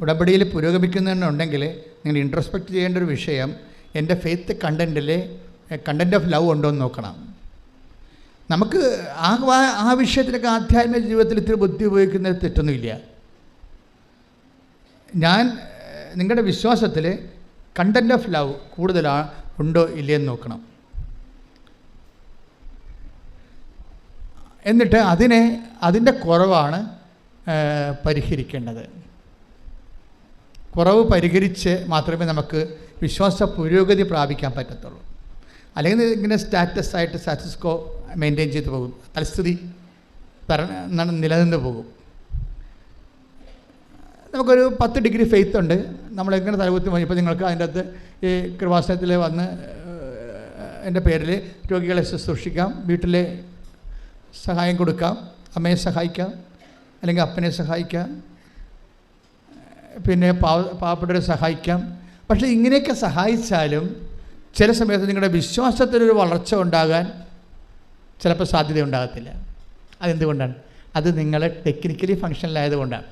ഉടമ്പടിയിൽ പുരോഗമിക്കുന്നുണ്ടെങ്കിൽ നിങ്ങൾ ഇൻട്രോസ്പെക്റ്റ് ചെയ്യേണ്ട ഒരു വിഷയം എൻ്റെ ഫെയ്ത്ത് കണ്ടൻറ്റ് ഓഫ് ലവ് ഉണ്ടോ എന്ന് നോക്കണം. നമുക്ക് ആ വിഷയത്തിലൊക്കെ ആധ്യാത്മിക ജീവിതത്തിൽ ഇത്തിരി ബുദ്ധി ഉപയോഗിക്കുന്നത് തെറ്റൊന്നുമില്ല. ഞാൻ നിങ്ങളുടെ വിശ്വാസത്തിൽ കണ്ടൻറ്റ് ഓഫ് ലവ് കൂടുതലാണ് ഉണ്ടോ ഇല്ലയെന്ന് നോക്കണം. എന്നിട്ട് അതിൻ്റെ കുറവാണ് പരിഹരിക്കേണ്ടത്. കുറവ് പരിഹരിച്ച് മാത്രമേ നമുക്ക് വിശ്വാസ പുരോഗതി പ്രാപിക്കാൻ പറ്റത്തുള്ളൂ. അല്ലെങ്കിൽ ഇങ്ങനെ സ്റ്റാറ്റസ് കോ മെയിൻറ്റെയിൻ ചെയ്ത് പോകും, തൽസ്ഥിതി നിലനിന്ന് പോകും. നമുക്കൊരു 10 ഡിഗ്രി ഫെയ്ത്ത് ഉണ്ട്, നമ്മളെങ്ങനെ തലകുത്തി പോയി. ഇപ്പോൾ നിങ്ങൾക്ക് അതിൻ്റെ അകത്ത് ഈ കൃപാസനത്തിൽ വന്ന് എൻ്റെ പേരിൽ രോഗികളെ ശുശ്രൂഷിക്കാം, വീട്ടിലെ സഹായം കൊടുക്കാം, അമ്മയെ സഹായിക്കാം, അല്ലെങ്കിൽ അപ്പനെ സഹായിക്കാം, പിന്നെ പാവപ്പെട്ടവരെ സഹായിക്കാം. പക്ഷേ ഇങ്ങനെയൊക്കെ സഹായിച്ചാലും ചില സമയത്ത് നിങ്ങളുടെ വിശ്വാസത്തിലൊരു വളർച്ച ഉണ്ടാകാൻ ചിലപ്പോൾ സാധ്യത ഉണ്ടാകത്തില്ല. അതെന്തുകൊണ്ടാണ്? അത് നിങ്ങൾ ടെക്നിക്കലി ഫങ്ഷനിലായതുകൊണ്ടാണ്.